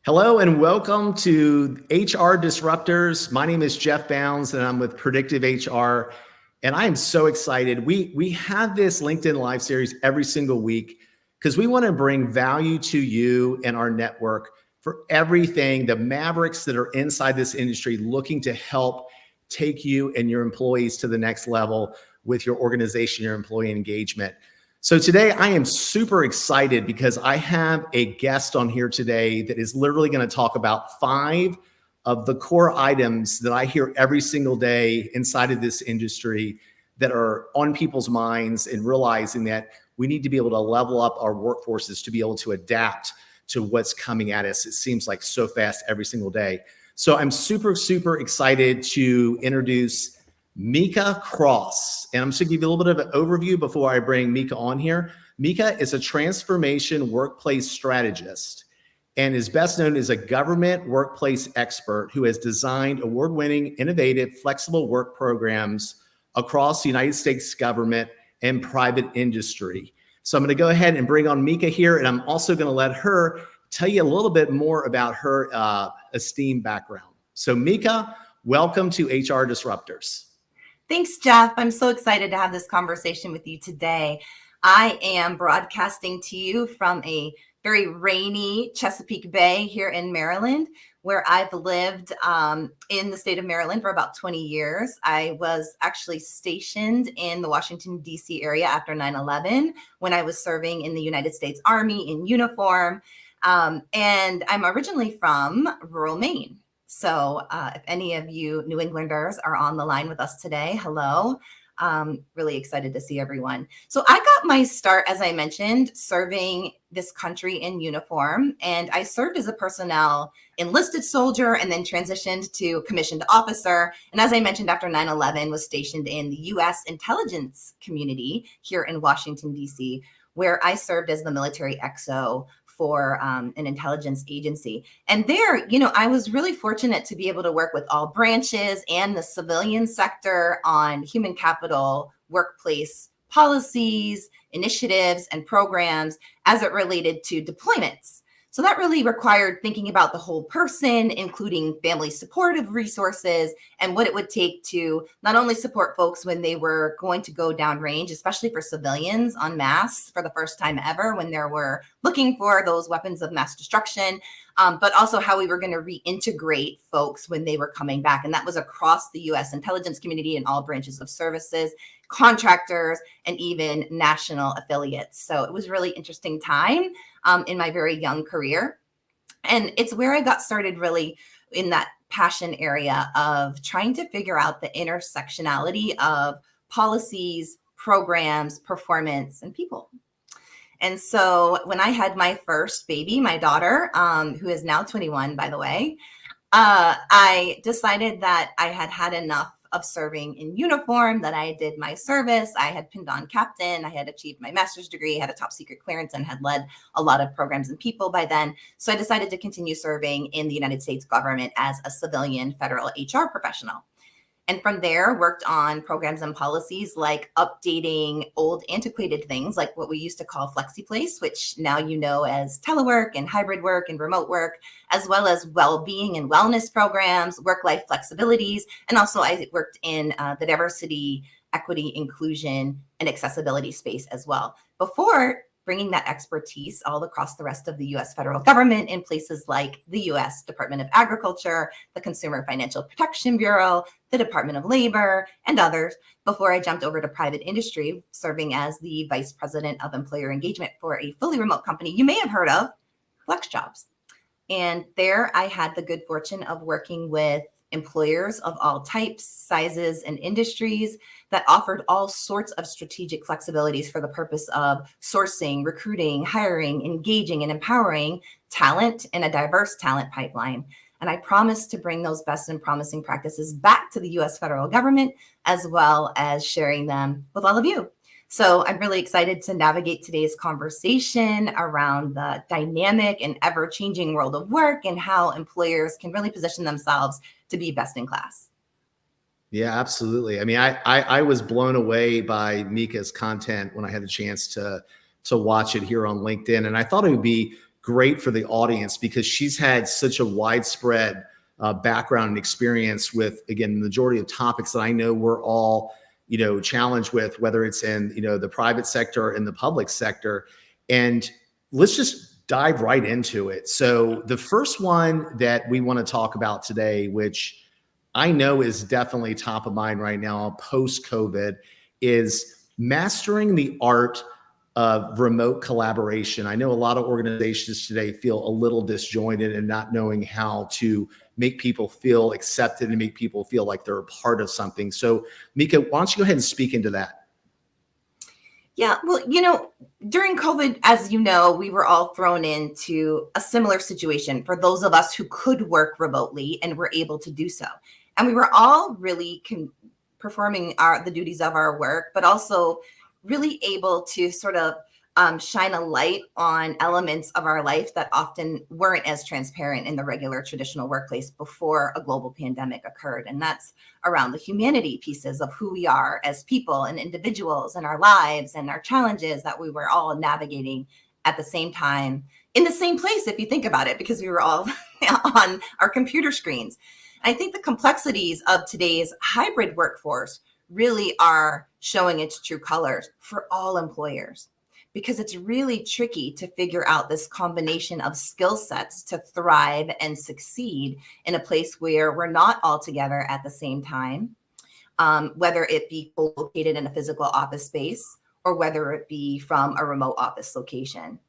Hello and welcome to HR Disruptors. My name is Jeff Bounds and I'm with PredictiveHR. And I am so excited. We have this LinkedIn Live series every single week because we want to bring value to you and our network for everything, the mavericks that are inside this industry looking to help take you and your employees to the next level with your organization, your employee engagement. So today I am super excited because I have a guest on here today that is literally going to talk about 5 of the core items that I hear every single day inside of this industry that are on people's minds, and realizing that we need to be able to level up our workforces to be able to adapt to what's coming at us. It seems like so fast every single day. So I'm super excited to introduce Mika Cross. And I'm just gonna give you a little bit of an overview before I bring Mika on here. Mika is a transformation workplace strategist and is best known as a government workplace expert who has designed award-winning, innovative, flexible work programs across the United States government and private industry. So I'm gonna go ahead and bring on Mika here, and I'm also gonna let her tell you a little bit more about her esteemed background. So Mika, welcome to HR Disruptors. Thanks, Jeff. I'm so excited to have this conversation with you today. I am broadcasting to you from a very rainy Chesapeake Bay here in Maryland, where I've lived in the state of Maryland for about 20 years. I was actually stationed in the Washington, D.C. area after 9/11 when I was serving in the United States Army in uniform. And I'm originally from rural Maine. So if any of you New Englanders are on the line with us today, hello. Really excited to see everyone. So I got my start, as I mentioned, serving this country in uniform. And I served as a personnel enlisted soldier and then transitioned to commissioned officer. And as I mentioned, after 9/11, was stationed in the U.S. intelligence community here in Washington, D.C., where I served as the military XO for an intelligence agency. And there, I was really fortunate to be able to work with all branches and the civilian sector on human capital, workplace policies, initiatives, and programs as it related to deployments. So that really required thinking about the whole person, including family supportive resources and what it would take to not only support folks when they were going to go downrange, especially for civilians en masse for the first time ever, when they were looking for those weapons of mass destruction, but also how we were going to reintegrate folks when they were coming back. And that was across the U.S. intelligence community and all branches of services, contractors, and even national affiliates. So it was a really interesting time in my very young career. And it's where I got started really in that passion area of trying to figure out the intersectionality of policies, programs, performance, and people. And so when I had my first baby, my daughter, who is now 21, by the way, I decided that I had had enough of serving in uniform, that I did my service. I had pinned on captain. I had achieved my master's degree, had a top secret clearance, and had led a lot of programs and people by then. So I decided to continue serving in the United States government as a civilian federal HR professional. And from there, worked on programs and policies like updating old antiquated things like what we used to call FlexiPlace, which now you know as telework and hybrid work and remote work, as well as well-being and wellness programs, work-life flexibilities. And also I worked in the diversity, equity, inclusion, and accessibility space as well, before bringing that expertise all across the rest of the U.S. federal government in places like the U.S. Department of Agriculture, the Consumer Financial Protection Bureau, the Department of Labor, and others, before I jumped over to private industry, serving as the Vice President of Employer Engagement for a fully remote company you may have heard of, FlexJobs. And there I had the good fortune of working with employers of all types, sizes, and industries that offered all sorts of strategic flexibilities for the purpose of sourcing, recruiting, hiring, engaging, and empowering talent in a diverse talent pipeline. And I promised to bring those best and promising practices back to the U.S. federal government, as well as sharing them with all of you. So I'm really excited to navigate today's conversation around the dynamic and ever-changing world of work and how employers can really position themselves to be best in class. Yeah, absolutely. I mean, I was blown away by Mika's content when I had the chance to watch it here on LinkedIn. And I thought it would be great for the audience because she's had such a widespread background and experience with, again, the majority of topics that I know we're all, challenged with, whether it's in, the private sector or in the public sector. And let's just dive right into it. So the first one that we want to talk about today, which I know is definitely top of mind right now, post-COVID, is mastering the art of remote collaboration. I know a lot of organizations today feel a little disjointed and not knowing how to make people feel accepted and make people feel like they're a part of something. So Mika, why don't you go ahead and speak into that? Yeah, well, during COVID, as you know, we were all thrown into a similar situation for those of us who could work remotely and were able to do so. And we were all really performing the duties of our work, but also really able to sort of shine a light on elements of our life that often weren't as transparent in the regular traditional workplace before a global pandemic occurred. And that's around the humanity pieces of who we are as people and individuals and our lives and our challenges that we were all navigating at the same time in the same place, if you think about it, because we were all on our computer screens. I think the complexities of today's hybrid workforce really are showing its true colors for all employers, because it's really tricky to figure out this combination of skill sets to thrive and succeed in a place where we're not all together at the same time, whether it be located in a physical office space or whether it be from a remote office location.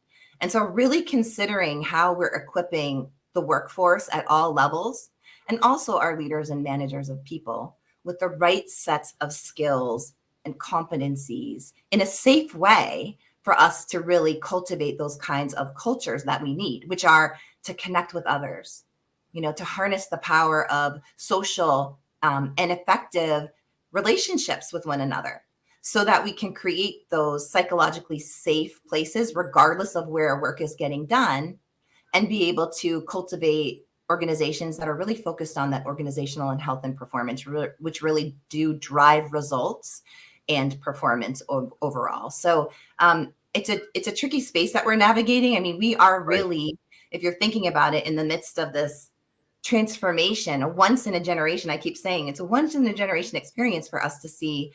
And so really considering how we're equipping the workforce at all levels, and also our leaders and managers of people, with the right sets of skills and competencies in a safe way for us to really cultivate those kinds of cultures that we need, which are to connect with others, to harness the power of social and effective relationships with one another so that we can create those psychologically safe places, regardless of where work is getting done, and be able to cultivate organizations that are really focused on that organizational and health and performance, which really do drive results and performance overall. So it's a tricky space that we're navigating. I mean, we are really, if you're thinking about it, in the midst of this transformation, a once in a generation, I keep saying it's a once in a generation experience for us to see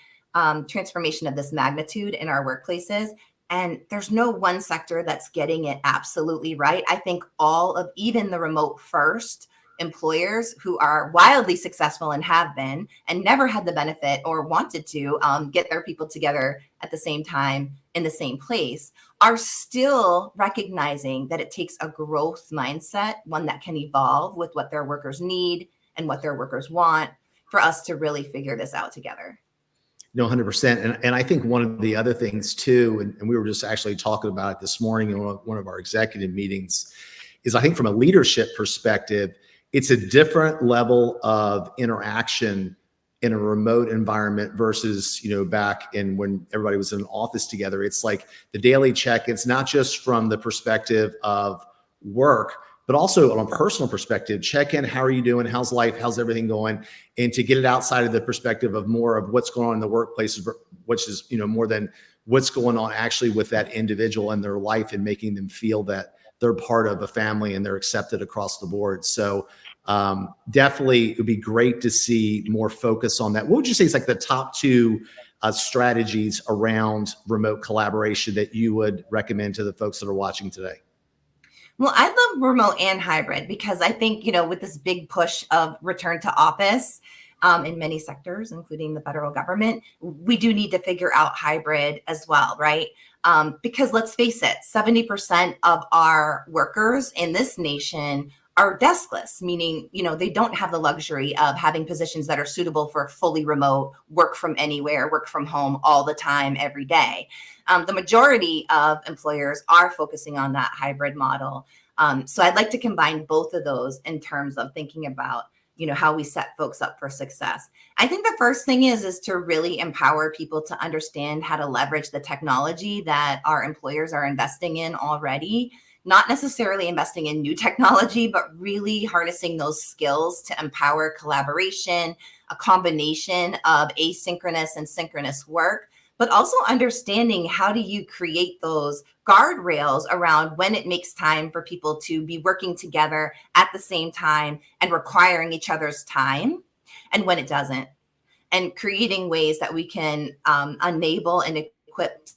transformation of this magnitude in our workplaces. And there's no one sector that's getting it absolutely right. I think all of even the remote first employers who are wildly successful and have been and never had the benefit or wanted to get their people together at the same time in the same place are still recognizing that it takes a growth mindset, one that can evolve with what their workers need and what their workers want, for us to really figure this out together. No, 100%. And I think one of the other things too, and we were just actually talking about it this morning in one of our executive meetings, is I think from a leadership perspective, it's a different level of interaction in a remote environment versus, back in when everybody was in an office together. It's like the daily check. It's not just from the perspective of work, but also on a personal perspective, check in. How are you doing? How's life? How's everything going? And to get it outside of the perspective of more of what's going on in the workplace, which is, more than what's going on actually with that individual and their life, and making them feel that they're part of a family and they're accepted across the board. So definitely it would be great to see more focus on that. What would you say is like the top two strategies around remote collaboration that you would recommend to the folks that are watching today? Well, I love remote and hybrid because I think, with this big push of return to office in many sectors, including the federal government, we do need to figure out hybrid as well, right? Because let's face it, 70% of our workers in this nation are deskless, meaning, they don't have the luxury of having positions that are suitable for fully remote, work from anywhere, work from home all the time, every day. The majority of employers are focusing on that hybrid model. So I'd like to combine both of those in terms of thinking about, how we set folks up for success. I think the first thing is to really empower people to understand how to leverage the technology that our employers are investing in already. Not necessarily investing in new technology, but really harnessing those skills to empower collaboration, a combination of asynchronous and synchronous work, but also understanding how do you create those guardrails around when it makes time for people to be working together at the same time and requiring each other's time, and when it doesn't, and creating ways that we can enable and equip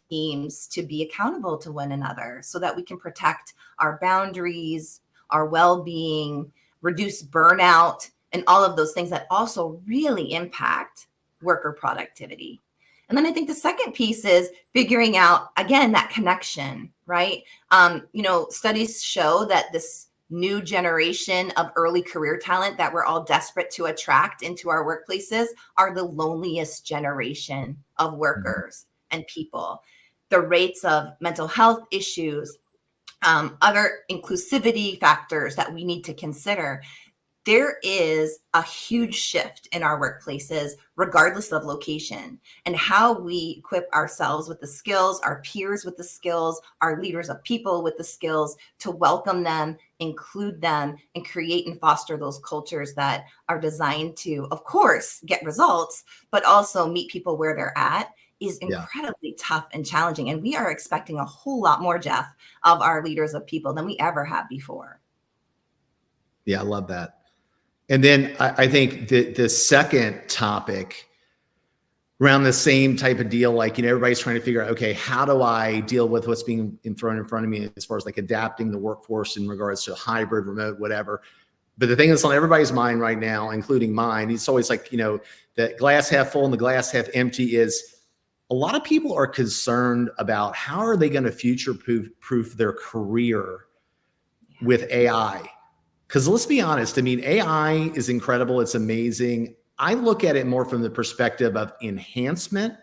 teams to be accountable to one another so that we can protect our boundaries, our well-being, reduce burnout, and all of those things that also really impact worker productivity. And then I think the second piece is figuring out, again, that connection, right? Studies show that this new generation of early career talent that we're all desperate to attract into our workplaces are the loneliest generation of workers and people. The rates of mental health issues, other inclusivity factors that we need to consider. There is a huge shift in our workplaces, regardless of location, and how we equip ourselves with the skills, our peers with the skills, our leaders of people with the skills to welcome them, include them, and create and foster those cultures that are designed to, of course, get results, but also meet people where they're at is incredibly tough and challenging. And we are expecting a whole lot more, Jeff, of our leaders of people than we ever have before. Yeah, I love that. And then I think the second topic around the same type of deal, like, everybody's trying to figure out, okay, how do I deal with what's being thrown in front of me as far as like adapting the workforce in regards to hybrid, remote, whatever. But the thing that's on everybody's mind right now, including mine, it's always like, the glass half full and the glass half empty is a lot of people are concerned about how are they going to future-proof their career with AI. Because let's be honest, AI is incredible. It's amazing. I look at it more from the perspective of enhancement.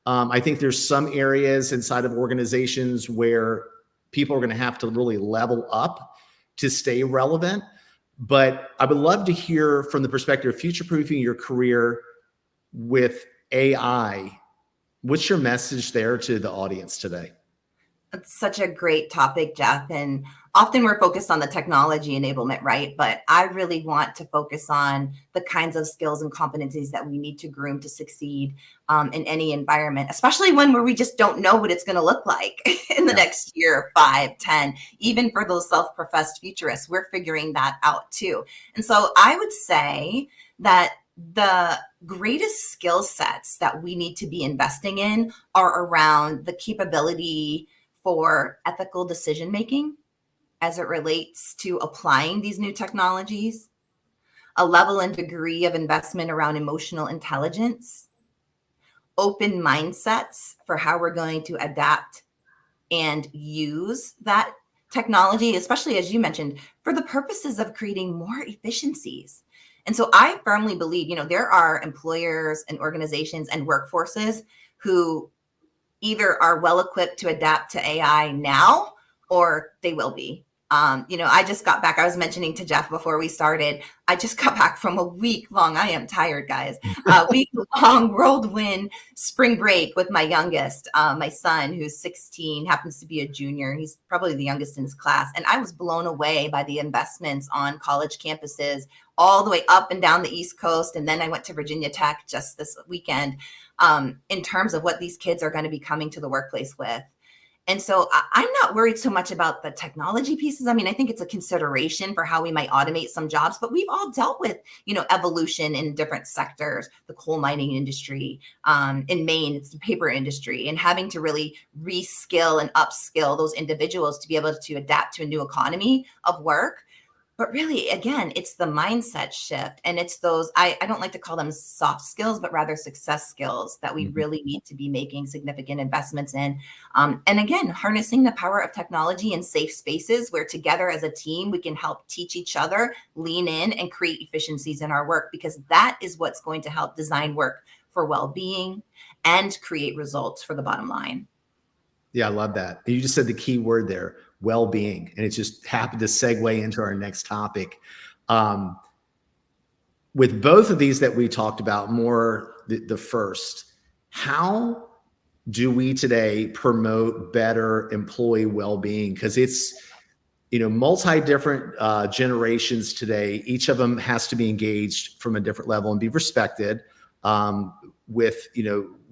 I think there's some areas inside of organizations where people are going to have to really level up to stay relevant. But I would love to hear from the perspective of future-proofing your career with AI. What's your message there to the audience today? It's such a great topic, Jeff. And often we're focused on the technology enablement, right? But I really want to focus on the kinds of skills and competencies that we need to groom to succeed in any environment, especially one where we just don't know what it's going to look like in the next year, 5, 10, even for those self-professed futurists, we're figuring that out too. And so I would say that the greatest skill sets that we need to be investing in are around the capability for ethical decision-making as it relates to applying these new technologies, a level and degree of investment around emotional intelligence, open mindsets for how we're going to adapt and use that technology, especially as you mentioned, for the purposes of creating more efficiencies. And so I firmly believe, there are employers and organizations and workforces who either are well equipped to adapt to AI now, or they will be. I just got back. I was mentioning to Jeff before we started, I just got back from a week-long, I am tired, guys, week-long whirlwind spring break with my youngest, my son, who's 16, happens to be a junior. He's probably the youngest in his class. And I was blown away by the investments on college campuses all the way up and down the East Coast. And then I went to Virginia Tech just this weekend in terms of what these kids are going to be coming to the workplace with. And so I'm not worried so much about the technology pieces. I think it's a consideration for how we might automate some jobs, but we've all dealt with, evolution in different sectors, the coal mining industry, in Maine, it's the paper industry, and having to really reskill and upskill those individuals to be able to adapt to a new economy of work. But really, again, it's the mindset shift. And it's those, I don't like to call them soft skills, but rather success skills that we really need to be making significant investments in. And again, harnessing the power of technology in safe spaces where together as a team, we can help teach each other, lean in and create efficiencies in our work, because that is what's going to help design work for well-being and create results for the bottom line. Yeah, I love that. You just said the key word there, well-being, and it just happened to segue into our next topic. With both of these that we talked about, more the first, how do we today promote better employee well-being? Because it's, multi-different generations today. Each of them has to be engaged from a different level and be respected. with,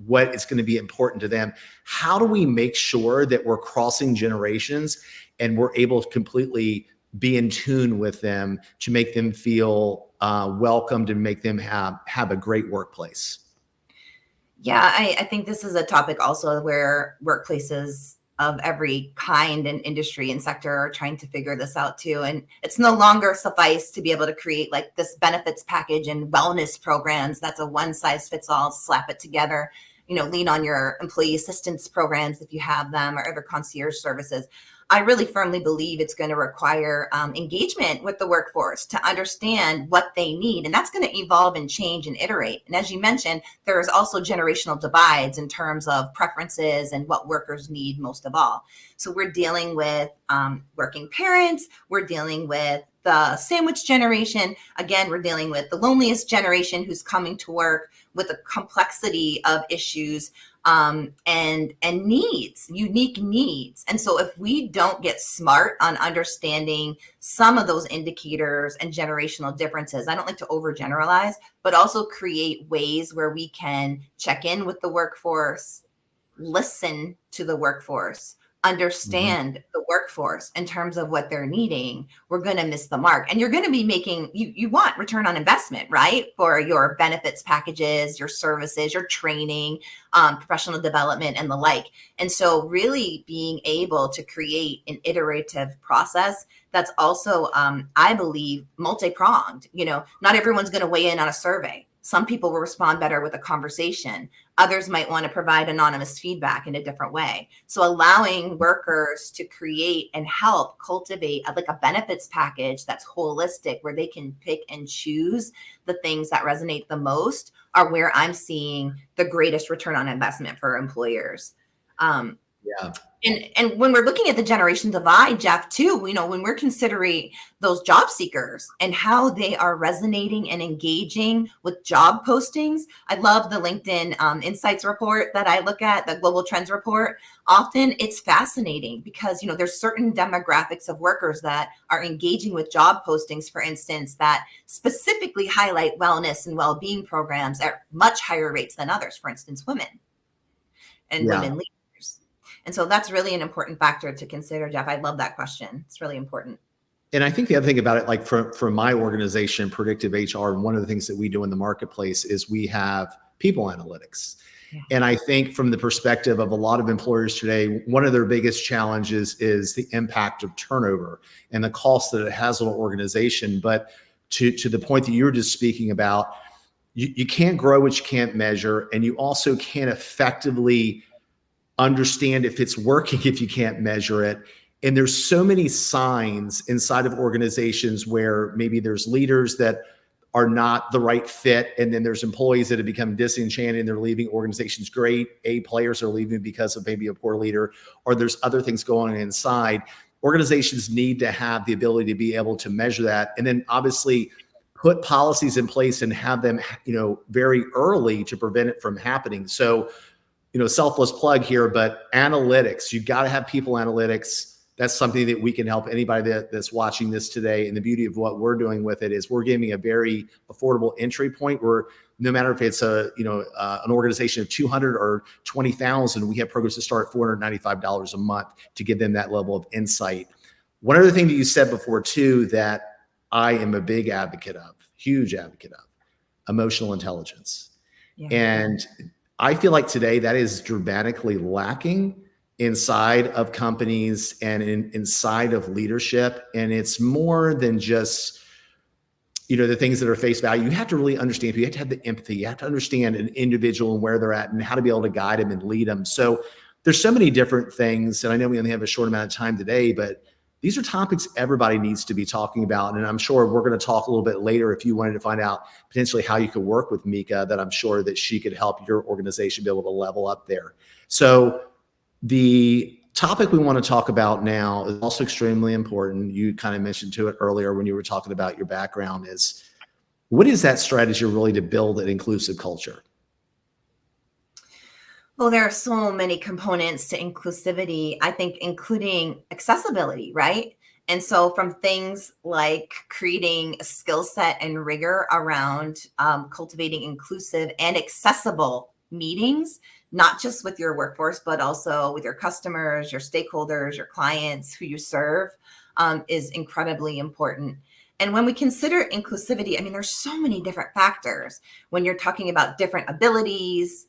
what is going to be important to them. How do we make sure that we're crossing generations and we're able to completely be in tune with them to make them feel welcomed and make them have a great workplace? Yeah, I think this is a topic also where workplaces of every kind and industry and sector are trying to figure this out too. And it's no longer suffice to be able to create like this benefits package and wellness programs. That's a one size fits all, slap it together, lean on your employee assistance programs if you have them, or other concierge services. I really firmly believe it's going to require engagement with the workforce to understand what they need. And that's going to evolve and change and iterate. And as you mentioned, there's also generational divides in terms of preferences and what workers need most of all. So we're dealing with working parents, we're dealing with the sandwich generation. Again, we're dealing with the loneliest generation who's coming to work with a complexity of issues and needs, unique needs. And so if we don't get smart on understanding some of those indicators and generational differences, I don't like to overgeneralize, but also create ways where we can check in with the workforce, listen to the workforce, understand the workforce in terms of what they're needing, we're going to miss the mark. And you're going to be making, you want return on investment, right? For your benefits packages, your services, your training, professional development, and the like. And so really being able to create an iterative process that's also, I believe, multi-pronged. Not everyone's going to weigh in on a survey. Some people will respond better with a conversation. Others might want to provide anonymous feedback in a different way. So allowing workers to create and help cultivate like a benefits package that's holistic, where they can pick and choose the things that resonate the most, are where I'm seeing the greatest return on investment for employers. Yeah. And when we're looking at the generation divide, Jeff, too, when we're considering those job seekers and how they are resonating and engaging with job postings, I love the LinkedIn Insights report that I look at, the Global Trends report. Often it's fascinating because, there's certain demographics of workers that are engaging with job postings, for instance, that specifically highlight wellness and well-being programs at much higher rates than others, for instance, women and women leaders. And so that's really an important factor to consider, Jeff. I love that question. It's really important. And I think the other thing about it, like from my organization, PredictiveHR, and one of the things that we do in the marketplace is we have people analytics. Yeah. And I think from the perspective of a lot of employers today, one of their biggest challenges is the impact of turnover and the cost that it has on an organization. But to the point that you were just speaking about, you can't grow what you can't measure, and you also can't effectively understand if it's working if you can't measure it. And there's so many signs inside of organizations where maybe there's leaders that are not the right fit, and then there's employees that have become disenchanted and they're leaving organizations. Great A players are leaving because of maybe a poor leader, or there's other things going on inside. Organizations need to have the ability to be able to measure that, and then obviously put policies in place and have them, very early to prevent it from happening. So, selfless plug here, but analytics, you've got to have people analytics. That's something that we can help anybody that's watching this today. And the beauty of what we're doing with it is we're giving a very affordable entry point where no matter if it's an organization of 200 or 20,000, we have programs that start at $495 a month to give them that level of insight. One other thing that you said before too, that I am a big advocate of, huge advocate of, emotional intelligence. Yeah. And I feel like today that is dramatically lacking inside of companies and inside of leadership. And it's more than just, the things that are face value. You have to really understand, you have to have the empathy. You have to understand an individual and where they're at and how to be able to guide them and lead them. So there's so many different things. And I know we only have a short amount of time today, but these are topics everybody needs to be talking about. And I'm sure we're going to talk a little bit later if you wanted to find out potentially how you could work with Mika, that I'm sure that she could help your organization be able to level up there. So the topic we want to talk about now is also extremely important. You kind of mentioned to it earlier when you were talking about your background, is what is that strategy really to build an inclusive culture? Well, there are so many components to inclusivity, I think, including accessibility, right? And so from things like creating a skill set and rigor around cultivating inclusive and accessible meetings, not just with your workforce, but also with your customers, your stakeholders, your clients who you serve, is incredibly important. And when we consider inclusivity, I mean, there's so many different factors when you're talking about different abilities,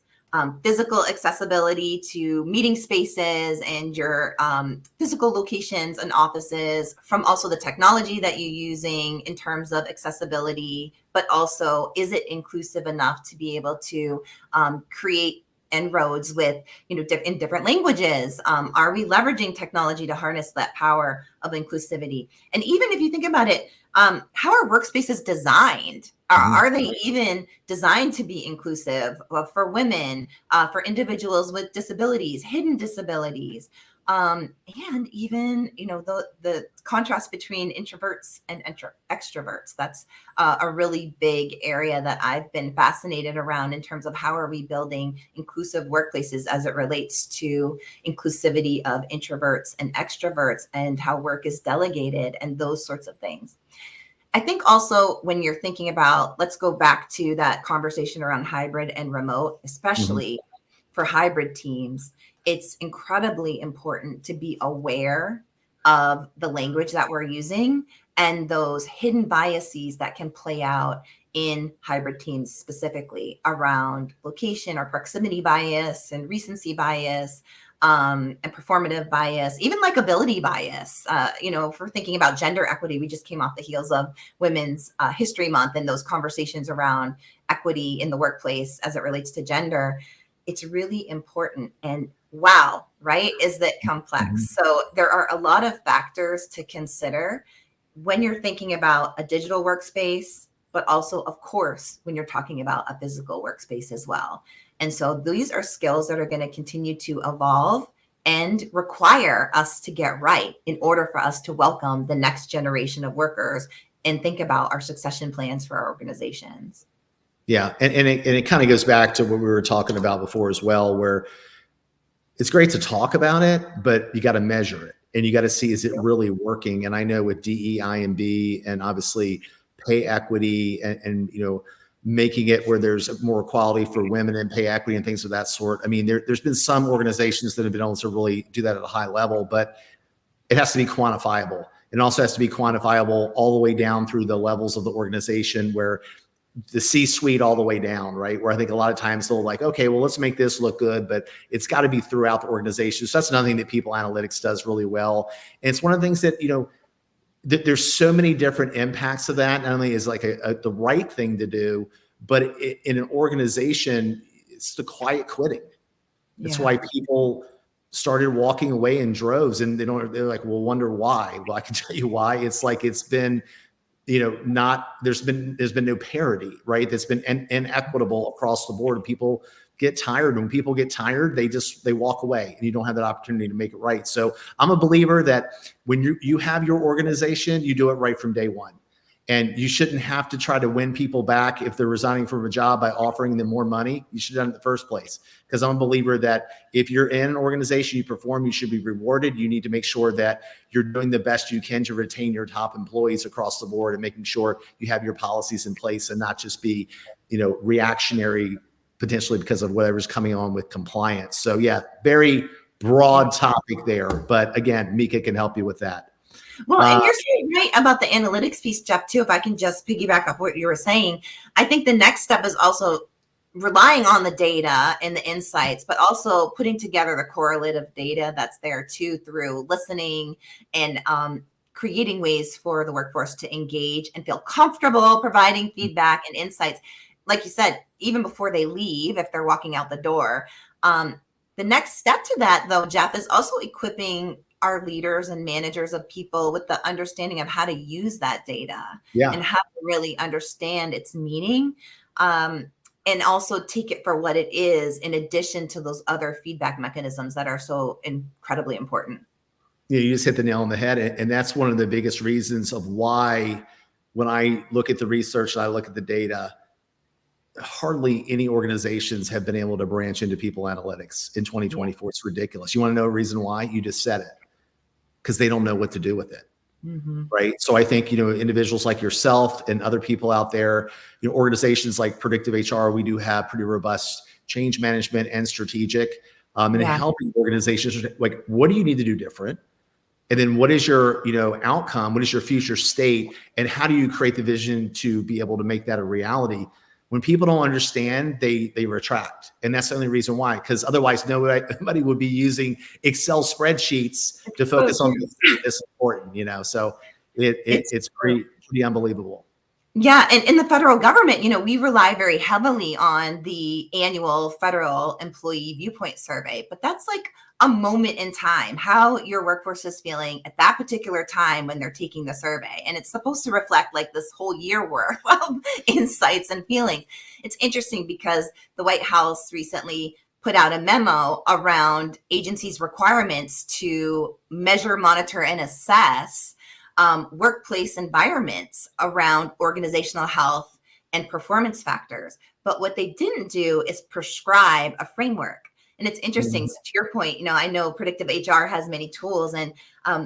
physical accessibility to meeting spaces and your physical locations and offices, from also the technology that you're using in terms of accessibility, but also is it inclusive enough to be able to create inroads with, in different languages? Are we leveraging technology to harness that power of inclusivity? And even if you think about it, how are workspaces designed? Are they even designed to be inclusive for women, for individuals with disabilities, hidden disabilities? And even, the contrast between introverts and extroverts. That's a really big area that I've been fascinated around in terms of how are we building inclusive workplaces as it relates to inclusivity of introverts and extroverts and how work is delegated and those sorts of things. I think also when you're thinking about, let's go back to that conversation around hybrid and remote, especially for hybrid teams, it's incredibly important to be aware of the language that we're using and those hidden biases that can play out in hybrid teams, specifically around location or proximity bias and recency bias, and performative bias, even likability bias. If we're thinking about gender equity, we just came off the heels of Women's History Month and those conversations around equity in the workplace as it relates to gender. It's really important. And wow, right? Is that complex? So there are a lot of factors to consider when you're thinking about a digital workspace, but also, of course, when you're talking about a physical workspace as well. And so these are skills that are going to continue to evolve and require us to get right in order for us to welcome the next generation of workers and think about our succession plans for our organizations. Yeah. And it kind of goes back to what we were talking about before as well, where it's great to talk about it, but you got to measure it and you got to see, is it really working? And I know with DEI&B and obviously pay equity and making it where there's more equality for women and pay equity and things of that sort. I mean, there's been some organizations that have been able to really do that at a high level, but it has to be quantifiable. It also has to be quantifiable all the way down through the levels of the organization, where the C-suite all the way down, right? Where I think a lot of times they'll like, okay, well, let's make this look good, but it's got to be throughout the organization. So that's another thing that People Analytics does really well. And it's one of the things that, there's so many different impacts of that. Not only is like the right thing to do, but in an organization, it's the quiet quitting. That's why people started walking away in droves, and they're like, well, wonder why. Well, I can tell you why. It's like, it's been, there's been no parity, right? That's been inequitable across the board. People get tired. When people get tired, they walk away, and you don't have that opportunity to make it right. So I'm a believer that when you have your organization, you do it right from day one. And you shouldn't have to try to win people back if they're resigning from a job by offering them more money. You should have done it in the first place. Because I'm a believer that if you're in an organization, you perform, you should be rewarded. You need to make sure that you're doing the best you can to retain your top employees across the board, and making sure you have your policies in place and not just be, reactionary potentially because of whatever's coming on with compliance. So yeah, very broad topic there. But again, Mika can help you with that. Well, and you're saying right about the analytics piece, Jeff, too. If I can just piggyback off what you were saying, I think the next step is also relying on the data and the insights, but also putting together the correlative data that's there too, through listening and creating ways for the workforce to engage and feel comfortable providing feedback and insights. Like you said, even before they leave, if they're walking out the door. The next step to that, though, Jeff, is also equipping our leaders and managers of people with the understanding of how to use that data and how to really understand its meaning, and also take it for what it is, in addition to those other feedback mechanisms that are so incredibly important. Yeah, you just hit the nail on the head. And that's one of the biggest reasons of why, when I look at the research and I look at the data, hardly any organizations have been able to branch into people analytics in 2024. It's ridiculous. You want to know a reason why? You just said it. Because they don't know what to do with it. right? So I think, individuals like yourself and other people out there, organizations like PredictiveHR, we do have pretty robust change management and strategic, and helping organizations, like, what do you need to do different? And then what is your, outcome? What is your future state? And how do you create the vision to be able to make that a reality? When people don't understand, they retract. And that's the only reason why, because otherwise nobody would be using Excel spreadsheets to focus on this important, so it's pretty unbelievable. Yeah. And in the federal government, we rely very heavily on the annual federal employee viewpoint survey, but that's like a moment in time, how your workforce is feeling at that particular time when they're taking the survey. And it's supposed to reflect like this whole year worth of insights and feelings. It's interesting because the White House recently put out a memo around agencies' requirements to measure, monitor, and assess workplace environments around organizational health and performance factors. But what they didn't do is prescribe a framework. And it's interesting. So to your point, I know PredictiveHR has many tools, and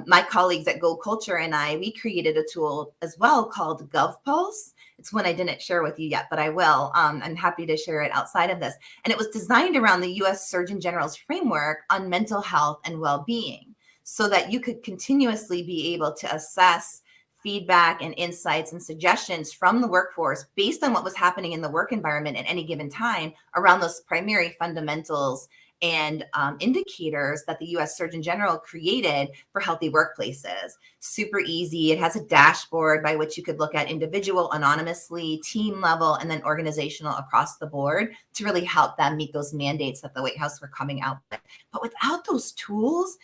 my colleagues at Go Culture and we created a tool as well called GovPulse. It's one I didn't share with you yet, but I will. I'm happy to share it outside of this. And it was designed around the U.S. Surgeon General's framework on mental health and well-being, so that you could continuously be able to assess feedback and insights and suggestions from the workforce based on what was happening in the work environment at any given time around those primary fundamentals and indicators that the U.S. Surgeon General created for healthy workplaces. Super easy. It has a dashboard by which you could look at individual, anonymously, team level, and then organizational across the board to really help them meet those mandates that the White House were coming out with. But without those tools,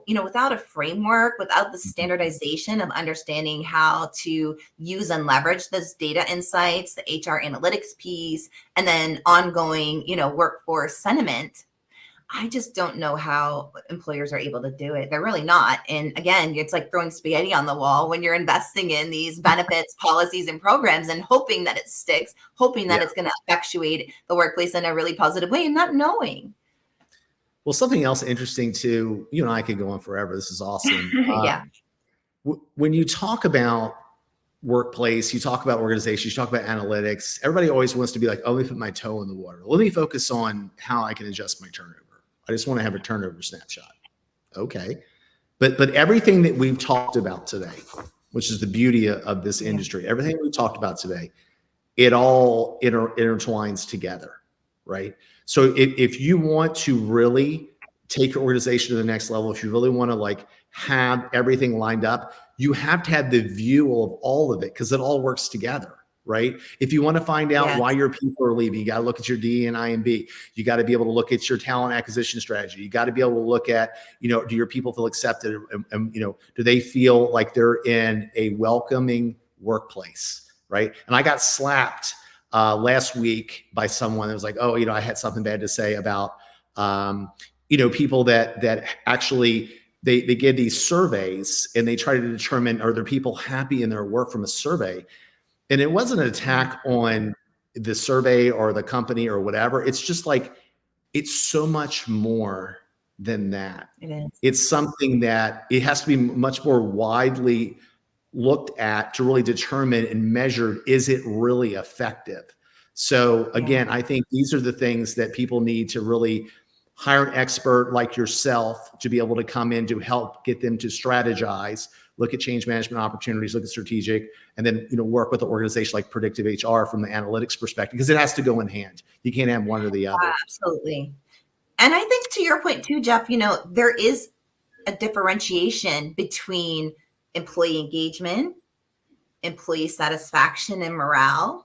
without a framework, without the standardization of understanding how to use and leverage those data insights, the HR analytics piece, and then ongoing, workforce sentiment, I just don't know how employers are able to do it. They're really not. And again, it's like throwing spaghetti on the wall when you're investing in these benefits, policies, and programs and hoping that it sticks, hoping that it's going to effectuate the workplace in a really positive way and not knowing. Well, something else interesting too, you and I could go on forever. This is awesome. When you talk about workplace, you talk about organizations, you talk about analytics, everybody always wants to be like, oh, let me put my toe in the water. Let me focus on how I can adjust my turnover. I just want to have a turnover snapshot. Okay. But everything that we've talked about today, which is the beauty of this industry, everything we talked about today, it all intertwines together, right? So if you want to really take your organization to the next level, if you really want to like have everything lined up, you have to have the view of all of it because it all works together, right? If you want to find out why your people are leaving, you got to look at your D&I and B. You got to be able to look at your talent acquisition strategy. You got to be able to look at, do your people feel accepted? And do they feel like they're in a welcoming workplace, right? And I got slapped last week by someone that was like, oh, I had something bad to say about, people that actually, they give these surveys and they try to determine, are their people happy in their work from a survey? And it wasn't an attack on the survey or the company or whatever. It's just like, it's so much more than that. It is. It's something that it has to be much more widely looked at to really determine and measured, is it really effective? So again, I think these are the things that people need to really hire an expert like yourself to be able to come in to help get them to strategize, look at change management opportunities, look at strategic, and then work with an organization like PredictiveHR from the analytics perspective, because it has to go in hand. You can't have one or the other. Absolutely. And I think to your point too, Jeff, there is a differentiation between employee engagement, employee satisfaction and morale,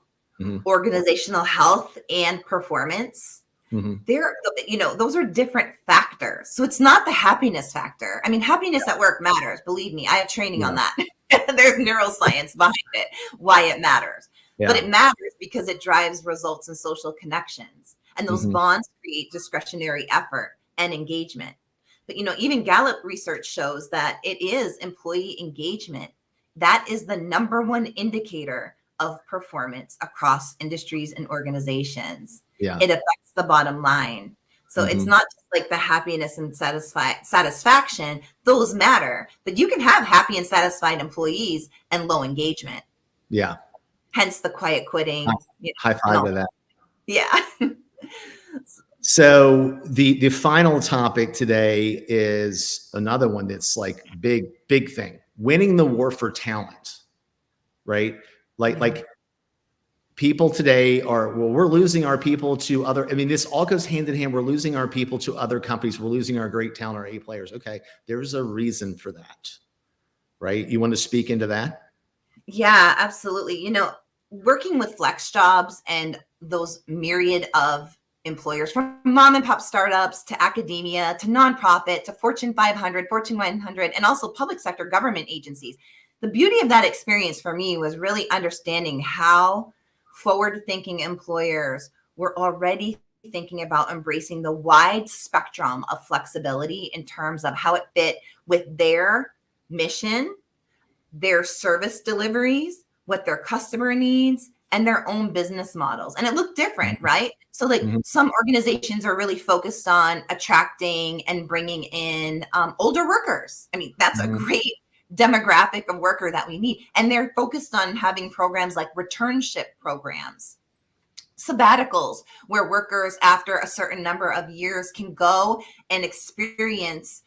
organizational health and performance. Those are different factors. So it's not the happiness factor. I mean, happiness at work matters. Believe me, I have training on that. There's neuroscience behind it, why it matters. But it matters because it drives results and social connections. And those bonds create discretionary effort and engagement. But, even Gallup research shows that it is employee engagement. That is the number one indicator of performance across industries and organizations. It affects the bottom line. So it's not just like the happiness and satisfaction, those matter, but you can have happy and satisfied employees and low engagement. Yeah. Hence the quiet quitting. High five to that. Yeah. So the final topic today is another one that's like big thing. Winning the war for talent, right? Like people today are, well, we're losing our people to other, I mean, this all goes hand in hand. We're losing our people to other companies. We're losing our great talent, our A players. Okay. There's a reason for that, right? You want to speak into that? Yeah, absolutely. Working with flex jobs and those myriad of employers, from mom and pop startups to academia to nonprofit to Fortune 500, Fortune 100, and also public sector government agencies. The beauty of that experience for me was really understanding how forward-thinking employers were already thinking about embracing the wide spectrum of flexibility in terms of how it fit with their mission, their service deliveries, what their customer needs, and their own business models. And it looked different, right? So like some organizations are really focused on attracting and bringing in older workers. I mean, that's a great demographic of worker that we need. And they're focused on having programs like returnship programs, sabbaticals, where workers after a certain number of years can go and experience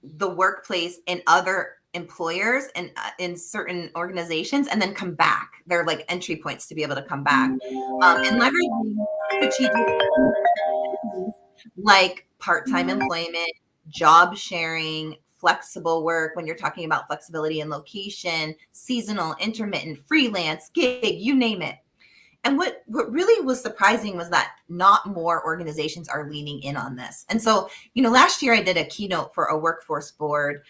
the workplace in other employers and in certain organizations, and then come back. They're like entry points to be able to come back, and leveraging strategic like part-time employment, job sharing, flexible work. When you're talking about flexibility and location, seasonal, intermittent, freelance, gig, you name it. And what really was surprising was that not more organizations are leaning in on this. And so, last year I did a keynote for a workforce board.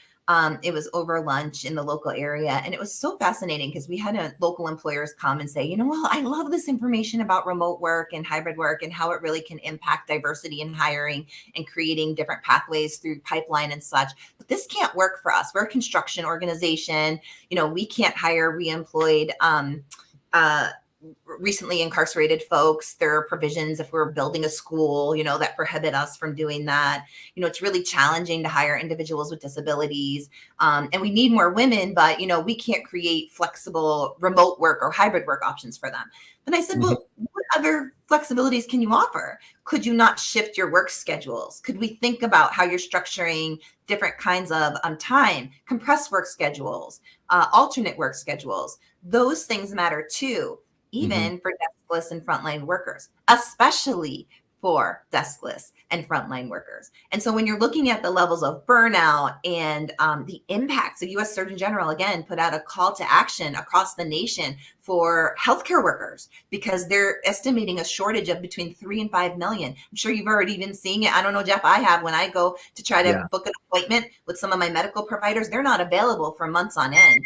It was over lunch in the local area. And it was so fascinating because we had local employers come and say, well, I love this information about remote work and hybrid work and how it really can impact diversity in hiring and creating different pathways through pipeline and such. But this can't work for us. We're a construction organization. We can't hire reemployed recently incarcerated folks. There are provisions if we're building a school, that prohibit us from doing that. It's really challenging to hire individuals with disabilities. And we need more women, but, we can't create flexible remote work or hybrid work options for them. And I said, well, what other flexibilities can you offer? Could you not shift your work schedules? Could we think about how you're structuring different kinds of time, compressed work schedules, alternate work schedules? Those things matter too, even for deskless and frontline workers, especially for deskless and frontline workers. And so when you're looking at the levels of burnout and the impacts, the U.S. Surgeon General, again, put out a call to action across the nation for healthcare workers because they're estimating a shortage of between 3 and 5 million. I'm sure you've already been seeing it. I don't know, Jeff, I have. When I go to try to book an appointment with some of my medical providers, they're not available for months on end.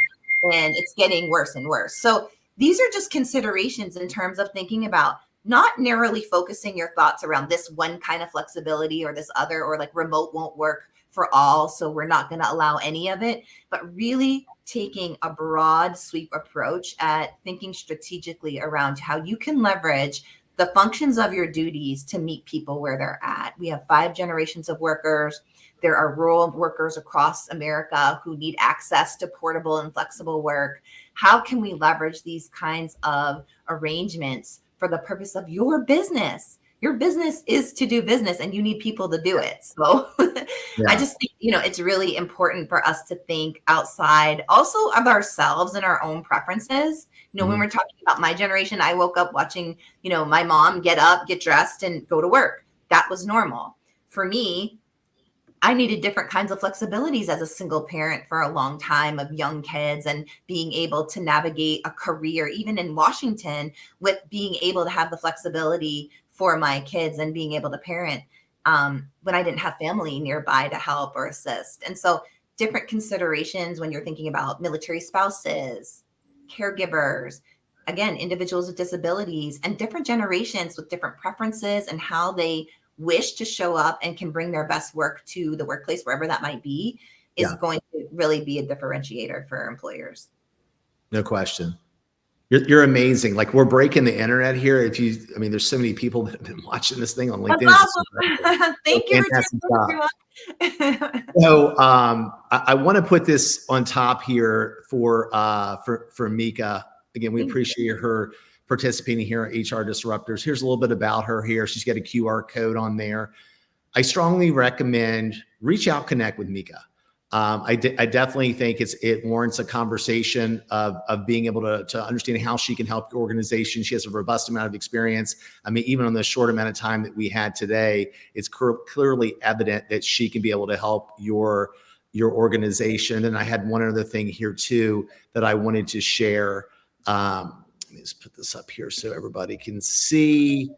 And it's getting worse and worse. So these are just considerations in terms of thinking about not narrowly focusing your thoughts around this one kind of flexibility or this other, or like remote won't work for all, so we're not going to allow any of it, but really taking a broad sweep approach at thinking strategically around how you can leverage the functions of your duties to meet people where they're at. We have 5 generations of workers. There are rural workers across America who need access to portable and flexible work. How can we leverage these kinds of arrangements for the purpose of your business? Your business is to do business and you need people to do it. So I just think, it's really important for us to think outside also of ourselves and our own preferences. When we're talking about my generation, I woke up watching, my mom get up, get dressed and go to work. That was normal. For me, I needed different kinds of flexibilities as a single parent for a long time of young kids and being able to navigate a career, even in Washington, with being able to have the flexibility for my kids and being able to parent when I didn't have family nearby to help or assist. And so different considerations when you're thinking about military spouses, caregivers, again, individuals with disabilities, and different generations with different preferences and how they wish to show up and can bring their best work to the workplace, wherever that might be, is going to really be a differentiator for employers. No question. You're amazing. Like, we're breaking the internet here. I mean, there's so many people that have been watching this thing on LinkedIn. That's awesome. Thank you Fantastic for stuff. So I want to put this on top here for Mika. Again, we appreciate her participating here at HR Disruptors. Here's a little bit about her here. She's got a QR code on there. I strongly recommend reach out, connect with Mika. I definitely think it warrants a conversation of being able to understand how she can help your organization. She has a robust amount of experience. I mean, even on the short amount of time that we had today, it's clearly evident that she can be able to help your organization. And I had one other thing here too that I wanted to share. Let me just put this up here so everybody can see.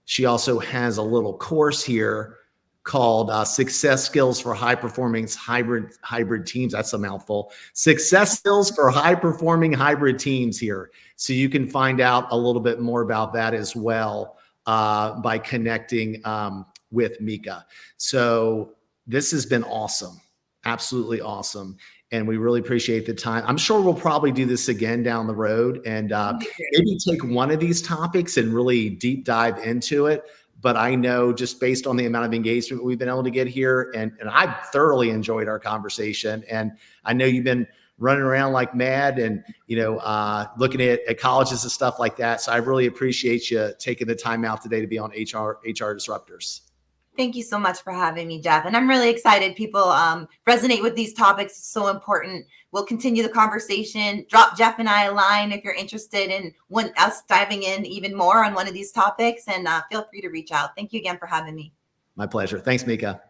She also has a little course here called Success Skills for High Performing Hybrid Teams. That's a mouthful. Success Skills for High Performing Hybrid Teams here. So you can find out a little bit more about that as well by connecting with Mika. So this has been awesome. Absolutely awesome. And we really appreciate the time. I'm sure we'll probably do this again down the road and maybe take one of these topics and really deep dive into it. But I know just based on the amount of engagement we've been able to get here, and I've thoroughly enjoyed our conversation. And I know you've been running around like mad and, looking at colleges and stuff like that. So I really appreciate you taking the time out today to be on HR Disruptors. Thank you so much for having me, Jeff. And I'm really excited people resonate with these topics. It's so important. We'll continue the conversation. Drop Jeff and I a line if you're interested in us diving in even more on one of these topics, and feel free to reach out. Thank you again for having me. My pleasure. Thanks, Mika.